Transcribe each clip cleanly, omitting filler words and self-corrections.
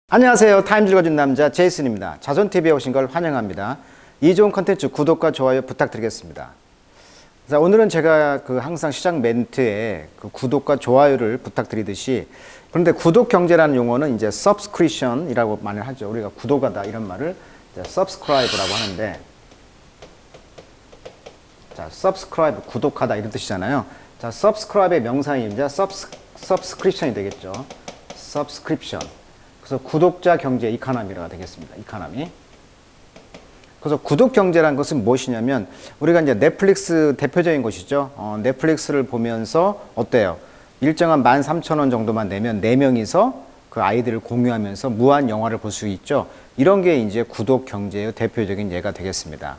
안녕하세요. 타임즈 읽어준 남자 제이슨입니다. 자손TV에 오신 걸 환영합니다. 이 좋은 컨텐츠 구독과 좋아요 부탁드리겠습니다. 자, 오늘은 제가 항상 시작 멘트에 구독과 좋아요를 부탁드리듯이, 그런데 구독 경제라는 용어는 이제 subscription이라고 말을 하죠. 우리가 구독하다 이런 말을 subscribe라고 하는데, 자, subscribe 구독하다 이런 뜻이잖아요. 자, subscribe의 명사입니다. subscription이 되겠죠. subscription. 그래서 구독자 경제 이카노미가 되겠습니다. 이카노미. 그래서 구독 경제라는 것은 무엇이냐면, 우리가 이제 넷플릭스 대표적인 것이죠. 넷플릭스를 보면서 어때요? 일정한 13,000원 정도만 내면 4명이서 그 아이들을 공유하면서 무한 영화를 볼 수 있죠. 이런 게 이제 구독 경제의 대표적인 예가 되겠습니다.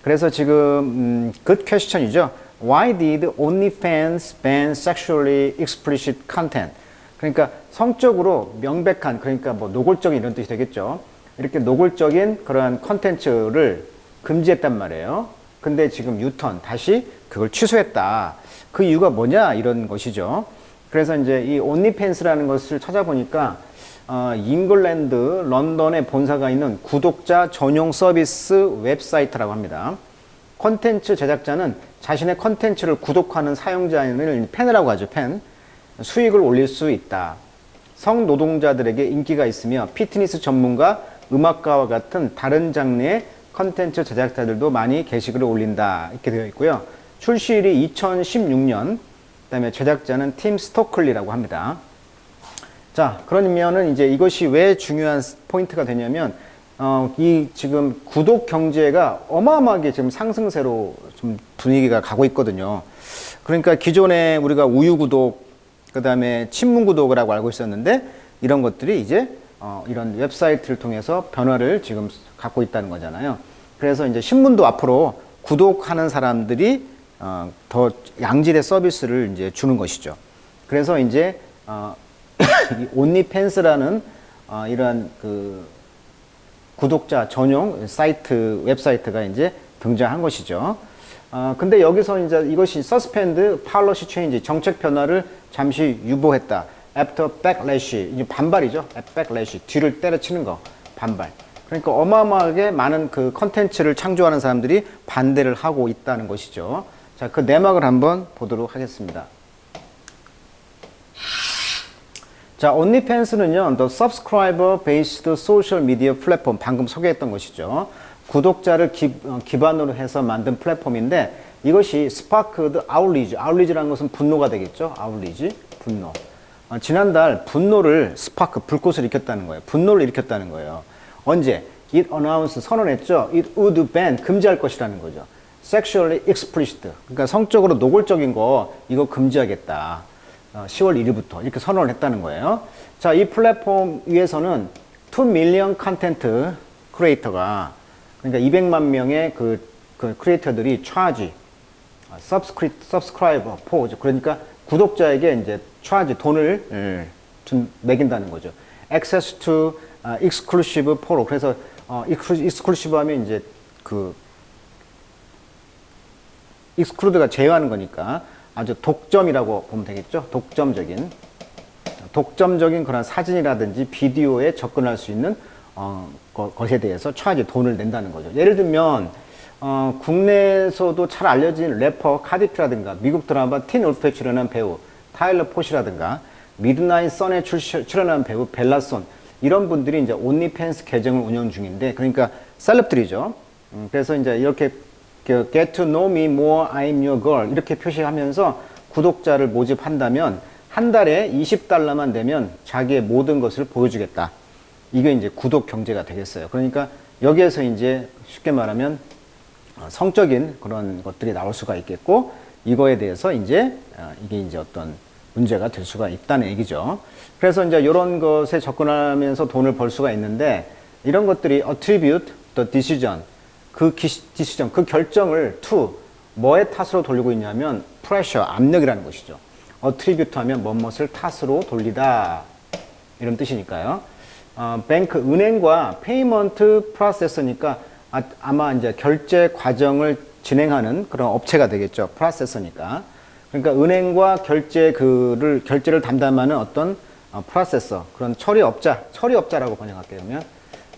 그래서 지금 good question이죠. Why did OnlyFans ban sexually explicit content? 그러니까 성적으로 명백한, 그러니까 뭐 노골적인 이런 뜻이 되겠죠. 이렇게 노골적인 그러한 컨텐츠를 금지했단 말이에요. 근데 지금 다시 그걸 취소했다. 그 이유가 뭐냐 이런 것이죠. 그래서 이제 이 온리팬스라는 것을 찾아보니까 잉글랜드 런던에 본사가 있는 구독자 전용 서비스 웹사이트라고 합니다. 컨텐츠 제작자는 자신의 컨텐츠를 구독하는 사용자를 팬이라고 하죠. 팬. 수익을 올릴 수 있다. 성노동자들에게 인기가 있으며 피트니스 전문가, 음악가와 같은 다른 장르의 컨텐츠 제작자들도 많이 게시글을 올린다. 이렇게 되어 있고요. 출시일이 2016년, 그 다음에 제작자는 팀 스토클리라고 합니다. 자, 그러면은 이제 이것이 왜 중요한 포인트가 되냐면, 이 지금 구독 경제가 어마어마하게 지금 상승세로 좀 분위기가 가고 있거든요. 그러니까 기존에 우리가 우유 구독, 그 다음에 친문 구독이라고 알고 있었는데, 이런 것들이 이제 이런 웹사이트를 통해서 변화를 지금 갖고 있다는 거잖아요. 그래서 이제 신문도 앞으로 구독하는 사람들이 더 양질의 서비스를 이제 주는 것이죠. 그래서 이제 이 온리팬스라는 이러한 그 구독자 전용 사이트 웹사이트가 이제 등장한 것이죠. 근데 여기서 이제 이것이 서스펜드 팔러시 체인지, 정책 변화를 잠시 유보했다. after backlash, 이제 반발이죠. backlash, 뒤를 때려치는 거, 반발. 그러니까 어마어마하게 많은 그 컨텐츠를 창조하는 사람들이 반대를 하고 있다는 것이죠. 자, 그 내막을 한번 보도록 하겠습니다. 자, 온리팬스는요, the subscriber based social media platform, 방금 소개했던 것이죠. 구독자를 기반으로 해서 만든 플랫폼인데, 이것이 sparked outrage, outrage라는 것은 분노가 되겠죠. outrage, 분노. 지난달 분노를 스파크, 불꽃을 일으켰다는 거예요. 분노를 일으켰다는 거예요. 언제? It announced, 선언했죠. It would ban, 금지할 것이라는 거죠. Sexually explicit, 그러니까 성적으로 노골적인 거 이거 금지하겠다. 10월 1일부터 이렇게 선언을 했다는 거예요. 자, 이 플랫폼 위에서는 2 million 컨텐트 크리에이터가, 그러니까 200만 명의 그 크리에이터들이 charge, subscriber for, 그러니까 구독자에게 이제 charge, 돈을 매긴다는 거죠. access to exclusive photo. 그래서 exclusive 하면 이제 exclude가 제외하는 거니까 아주 독점이라고 보면 되겠죠. 독점적인 그런 사진이라든지 비디오에 접근할 수 있는 것에 대해서 charge, 돈을 낸다는 거죠. 예를 들면 국내에서도 잘 알려진 래퍼 카디피라든가, 미국 드라마 틴 울프에 출연한 배우 타일러 폿이라든가, 미드나잇 선에 출연한 배우 벨라손, 이런 분들이 이제 온리팬스 계정을 운영 중인데, 그러니까 셀럽들이죠. 그래서 이제 이렇게 get to know me more, I'm your girl 이렇게 표시하면서 구독자를 모집한다면 한 달에 $20만 내면 자기의 모든 것을 보여주겠다. 이게 이제 구독 경제가 되겠어요. 그러니까 여기에서 이제 쉽게 말하면 성적인 그런 것들이 나올 수가 있겠고, 이거에 대해서 이제 이게 이제 어떤 문제가 될 수가 있다는 얘기죠. 그래서 이제 이런 것에 접근하면서 돈을 벌 수가 있는데, 이런 것들이 attribute the decision, 그 결정을 to 뭐의 탓으로 돌리고 있냐면 pressure, 압력이라는 것이죠. attribute 하면 뭐뭇을 탓으로 돌리다 이런 뜻이니까요. 뱅크, 은행과 페이먼트 프로세서니까 아마 이제 결제 과정을 진행하는 그런 업체가 되겠죠. 프로세서니까. 그러니까 은행과 결제를 담당하는 어떤 프로세서, 그런 처리업자라고 번역할게요. 그러면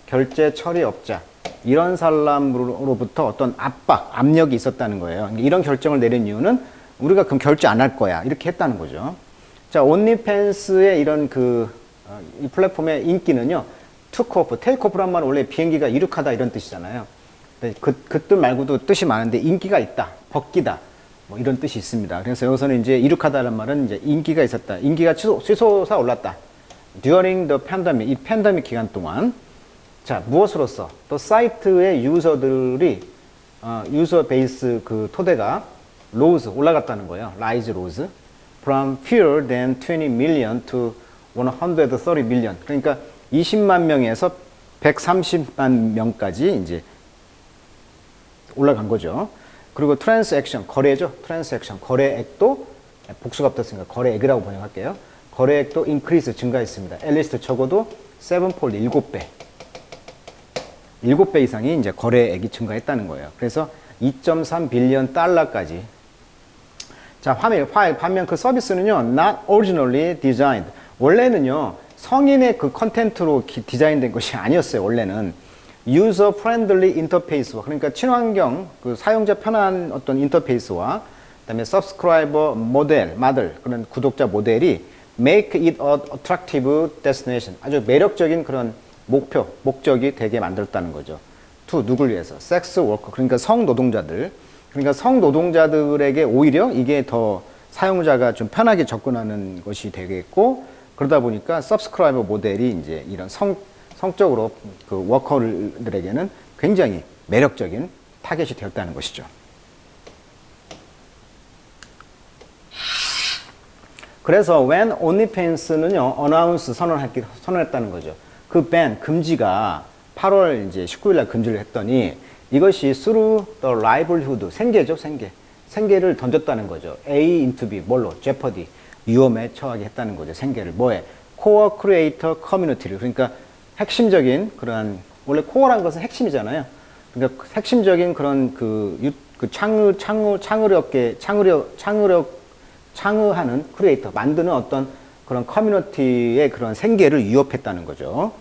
결제 처리업자, 이런 사람으로부터 어떤 압력이 있었다는 거예요. 이런 결정을 내린 이유는 우리가 그럼 결제 안 할 거야, 이렇게 했다는 거죠. 자, 온리팬스의 이런 이 플랫폼의 인기는요, 테이크오프란 말은 원래 비행기가 이륙하다 이런 뜻이잖아요. 그 뜻 말고도 뜻이 많은데 인기가 있다, 벗기다, 뭐 이런 뜻이 있습니다. 그래서 여기서는 이제 이륙하다라는 말은 이제 인기가 있었다, 인기가 솟아 올랐다. During the pandemic, 이 팬데믹 기간 동안, 자, 무엇으로써? 또 사이트의 유저들이 유저 베이스 그 토대가 올라갔다는 거예요. rose from fewer than 20 million to 130 million. 그러니까 20만 명에서 130만 명까지 이제 올라간 거죠. 그리고 transaction, 거래죠. transaction, 거래액도 복수가 붙었으니까 거래액이라고 번역할게요. 거래액도 increase, 증가했습니다. at least 적어도 7fold, 7배. 7배 이상이 이제 거래액이 증가했다는 거예요. 그래서 2.3 빌리언 달러까지. 자, 반면 그 서비스는요, not originally designed. 원래는요, 성인의 그 컨텐츠로 디자인된 것이 아니었어요, 원래는. user friendly interface와, 그러니까 친환경, 그 사용자 편한 어떤 인터페이스와, 그 다음에 subscriber 모델, 그런 구독자 모델이 make it a attractive destination. 아주 매력적인 그런 목적이 되게 만들었다는 거죠. 누굴 위해서? 섹스 워커, 그러니까 성노동자들. 그러니까 성노동자들에게 오히려 이게 더 사용자가 좀 편하게 접근하는 것이 되겠고, 그러다 보니까 서브스크라이버 모델이 이제 이런 성적으로 그 워커들에게는 굉장히 매력적인 타겟이 되었다는 것이죠. 그래서 when OnlyFans는요, announce 선언했다는 거죠. 그 금지가 8월 이제 19일 날 금지를 했더니 이것이 through the livelihood, 생계죠, 생계를 던졌다는 거죠. A into B, 뭘로? jeopardy, 위험에 처하게 했다는 거죠. 생계를 뭐에? core creator community를, 그러니까 핵심적인 그러한, 원래 코어란 것은 핵심이잖아요. 그러니까 핵심적인 그런 창의하는 크리에이터, 만드는 어떤 그런 커뮤니티의 그런 생계를 위협했다는 거죠.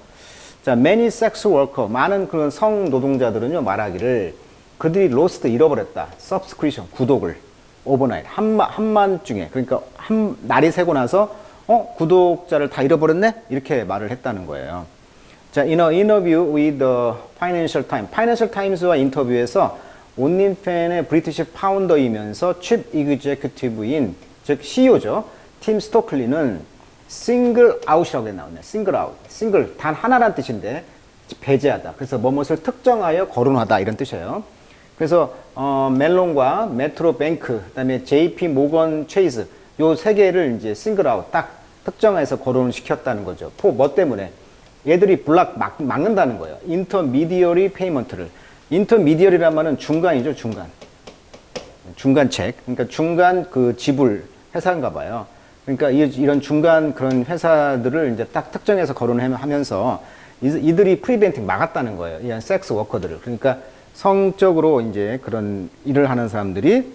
자, many sex worker, 많은 그런 성 노동자들은요, 말하기를 그들이 lost, 잃어버렸다. subscription, 구독을 overnight, 한만 중에, 그러니까 한 날이 새고 나서 구독자를 다 잃어버렸네? 이렇게 말을 했다는 거예요. 자, in an interview with the Financial Times와 인터뷰에서 온리팬의 브리티시 파운더이면서 칩 이그제큐티브인, 즉 CEO죠. 팀 스토클리는 싱글 아웃이라고 나오네. 싱글 단 하나란 뜻인데 배제하다. 그래서 무엇을 특정하여 거론하다 이런 뜻이에요. 그래서 멜론과 메트로뱅크, 그다음에 JP 모건 체이스, 요 세 개를 이제 싱글 아웃, 딱 특정해서 거론을 시켰다는 거죠. 뭐 때문에? 얘들이 막는다는 거예요. 인터미디어리 페이먼트를. 인터미디어리란 말은 중간이죠, 중간책. 그러니까 중간 그 지불 회사인가 봐요. 그러니까 이런 중간 그런 회사들을 이제 딱 특정해서 거론하면서 이들이 프리벤팅 막았다는 거예요. 이런 섹스 워커들을. 그러니까 성적으로 이제 그런 일을 하는 사람들이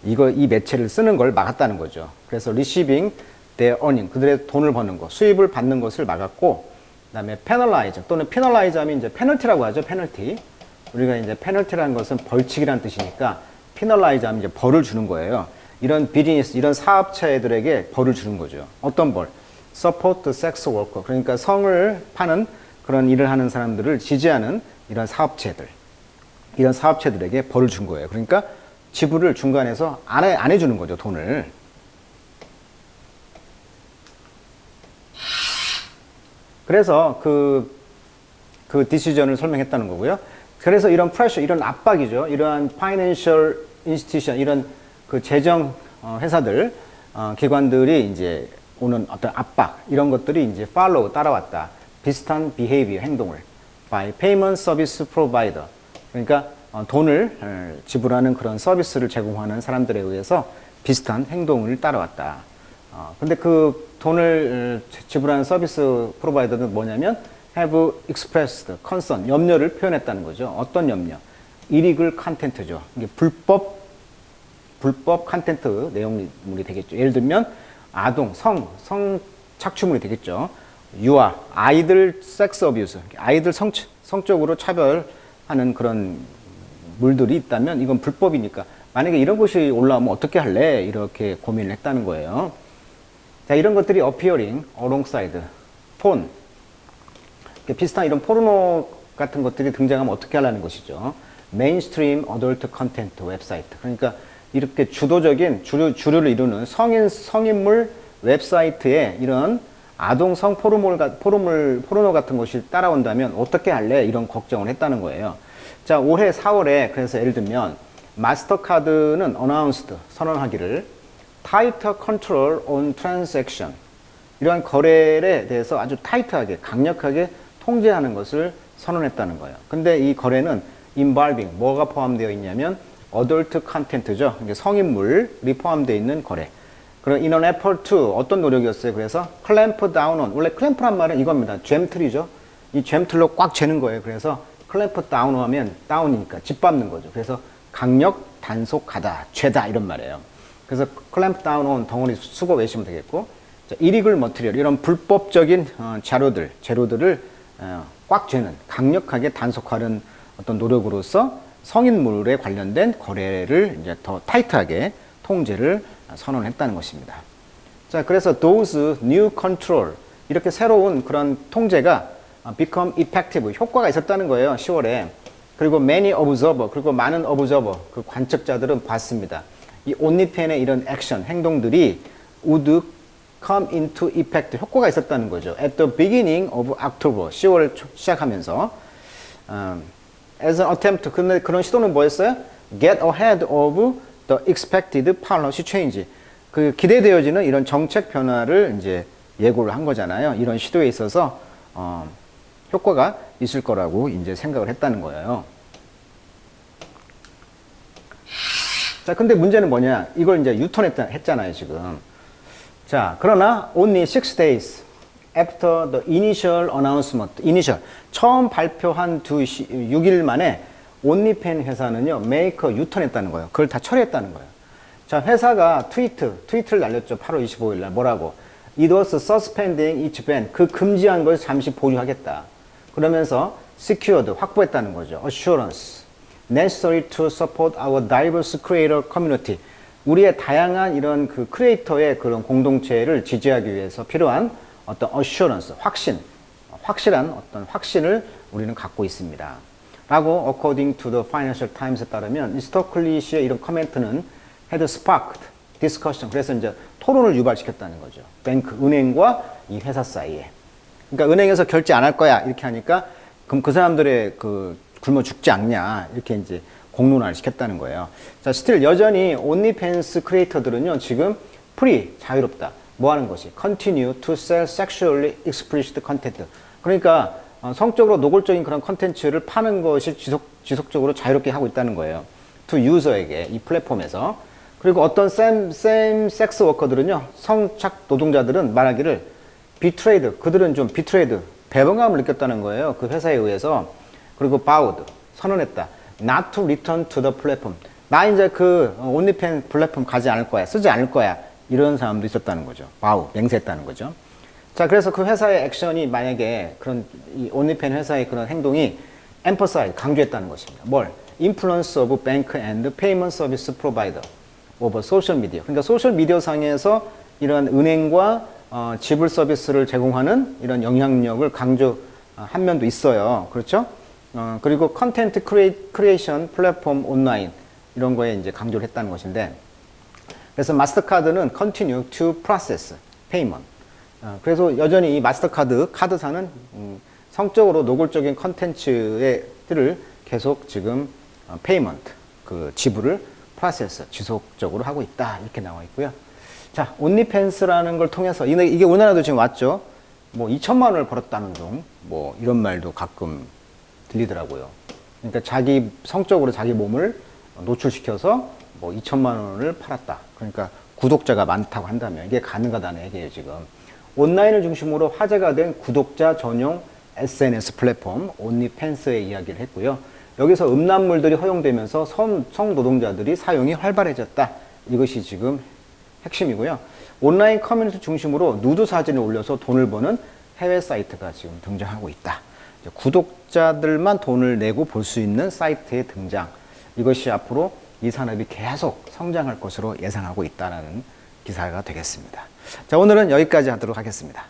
이 매체를 쓰는 걸 막았다는 거죠. 그래서 receiving their earning, 그들의 돈을 버는 거, 수입을 받는 것을 막았고, 그다음에 penalize 또는 penalize 하면 이제 페널티라고 하죠. 페널티. 우리가 이제 페널티라는 것은 벌칙이라는 뜻이니까 penalize 하면 이제 벌을 주는 거예요. 이런 비즈니스, 이런 사업체들에게 벌을 주는 거죠. 어떤 벌? support sex worker, 그러니까 성을 파는 그런 일을 하는 사람들을 지지하는 이런 사업체들에게 벌을 준 거예요. 그러니까 지불을 중간에서 안 해주는 거죠, 돈을. 그래서 그 디시전을 설명했다는 거고요. 그래서 이런 프레셔, 이런 압박이죠. 이러한 파이낸셜 인스티튜션, 이런 그 재정 회사들, 기관들이 이제 오는 어떤 압박, 이런 것들이 이제 팔로우, 따라왔다. 비슷한 비헤이비어, 행동을 by payment service provider, 그러니까 돈을 지불하는 그런 서비스를 제공하는 사람들에 의해서 비슷한 행동을 따라왔다. 근데 그 돈을 지불하는 서비스 프로바이더는 뭐냐면 have expressed concern, 염려를 표현했다는 거죠. 어떤 염려? illegal content죠. 이게 불법 컨텐트 내용물이 되겠죠. 예를 들면 아동, 착취물이 되겠죠. 유아, 아이들 섹스 어뷰스, 아이들 성적으로 차별하는 그런 물들이 있다면 이건 불법이니까 만약에 이런 것이 올라오면 어떻게 할래? 이렇게 고민을 했다는 거예요. 자, 이런 것들이 appearing alongside 폰, 비슷한 이런 포르노 같은 것들이 등장하면 어떻게 하려는 것이죠. 메인스트림 어덜트 컨텐트 웹사이트. 그러니까 이렇게 주도적인 주류를 이루는 성인물 웹사이트에 이런 아동성 포르노 같은 것이 따라온다면 어떻게 할래? 이런 걱정을 했다는 거예요. 자, 올해 4월에 그래서 예를 들면 마스터카드는 announced 선언하기를 tighter control on transaction 이러한 거래에 대해서 아주 타이트하게 강력하게 통제하는 것을 선언했다는 거예요. 근데 이 거래는 involving 뭐가 포함되어 있냐면 adult content죠. 성인물이 포함되어 있는 거래. 그리고 in an effort to 어떤 노력이었어요. 그래서 clamp down on 원래 clamp란 말은 이겁니다. 잼틀이죠. 이 잼틀로 꽉 재는 거예요. 그래서 clamp down 하면 down이니까 짓밟는 거죠. 그래서 강력 단속하다, 죄다 이런 말이에요. 그래서 clamp down on 덩어리 수거 외시면 되겠고, 자, illegal material 이런 불법적인 재료들을 꽉 죄는 강력하게 단속하는 어떤 노력으로서 성인물에 관련된 거래를 이제 더 타이트하게 통제를 선언했다는 것입니다. 자, 그래서 those new control 이렇게 새로운 그런 통제가 become effective 효과가 있었다는 거예요. 10월에. 그리고 many observer 그리고 많은 observer 그 관측자들은 봤습니다. 이 온리펜의 이런 액션 행동들이 would come into effect 효과가 있었다는 거죠. At the beginning of October 10월 시작하면서 as an attempt 근데 그런 시도는 뭐였어요? Get ahead of the expected policy change 그 기대되어지는 이런 정책 변화를 이제 예고를 한 거잖아요. 이런 시도에 있어서 효과가 있을 거라고 이제 생각을 했다는 거예요. 자, 근데 문제는 뭐냐? 이걸 이제 유턴했잖아요, 지금. 자, 그러나 only 6 days after the initial announcement, 처음 발표한 6일 만에 온리펜 회사는요, 메이커 유턴했다는 거예요. 그걸 다 처리했다는 거예요. 자, 회사가 트위트를 날렸죠. 8월 25일 날 뭐라고? It was suspending each ban. 그 금지한 걸 잠시 보류하겠다. 그러면서 secured, 확보했다는 거죠. assurance, necessary to support our diverse creator community. 우리의 다양한 이런 그 크리에이터의 그런 공동체를 지지하기 위해서 필요한 어떤 assurance, 확실한 어떤 확신을 우리는 갖고 있습니다. 라고 according to the Financial Times에 따르면 이 스토클리시의 이런 코멘트는 had sparked discussion. 그래서 이제 토론을 유발시켰다는 거죠. 은행과 이 회사 사이에. 그러니까 은행에서 결제 안 할 거야 이렇게 하니까 그럼 그 사람들의 그 굶어 죽지 않냐 이렇게 이제 공론화를 시켰다는 거예요. 자, 스틸 여전히 온리펜스 크리에이터들은요 지금 프리 자유롭다. 뭐 하는 것이 continue to sell sexually explicit content. 그러니까 성적으로 노골적인 그런 컨텐츠를 파는 것이 지속적으로 자유롭게 하고 있다는 거예요. to user에게 이 플랫폼에서. 그리고 어떤 same sex 워커들은요 성착 노동자들은 말하기를 betrayed 그들은 좀 betrayed 배반감을 느꼈다는 거예요. 그 회사에 의해서. 그리고 vowed 선언했다. not to return to the platform. 나 이제 그 온리펜 플랫폼 가지 않을 거야. 쓰지 않을 거야. 이런 사람도 있었다는 거죠. vow 맹세했다는 거죠. 자, 그래서 그 회사의 액션이 만약에 그런 이 온리펜 회사의 그런 행동이 emphasize 강조했다는 것입니다. 뭘? influence of bank and payment service provider over social media. 그러니까 소셜 미디어 상에서 이런 은행과 지불 서비스를 제공하는 이런 영향력을 강조한 면도 있어요. 그렇죠? 그리고 컨텐트 크리에이션 플랫폼 온라인 이런 거에 이제 강조를 했다는 것인데 그래서 마스터카드는 continue to process payment. 그래서 여전히 이 마스터카드 카드사는 성적으로 노골적인 컨텐츠들을 계속 지금 payment 그 지불을 프로세스 지속적으로 하고 있다 이렇게 나와 있고요. 자, 온리펜스라는 걸 통해서 이게 우리나라도 지금 왔죠. 뭐 2천만 원을 벌었다는 둥 뭐 이런 말도 가끔 들리더라고요. 그러니까 자기 성적으로 자기 몸을 노출시켜서 뭐 2천만 원을 팔았다. 그러니까 구독자가 많다고 한다면 이게 가능하다는 얘기예요. 지금 온라인을 중심으로 화제가 된 구독자 전용 SNS 플랫폼 온리펜스의 이야기를 했고요. 여기서 음란물들이 허용되면서 성노동자들이 사용이 활발해졌다. 이것이 지금 핵심이고요. 온라인 커뮤니티 중심으로 누드 사진을 올려서 돈을 버는 해외 사이트가 지금 등장하고 있다. 구독자들만 돈을 내고 볼 수 있는 사이트의 등장. 이것이 앞으로 이 산업이 계속 성장할 것으로 예상하고 있다는 기사가 되겠습니다. 자, 오늘은 여기까지 하도록 하겠습니다.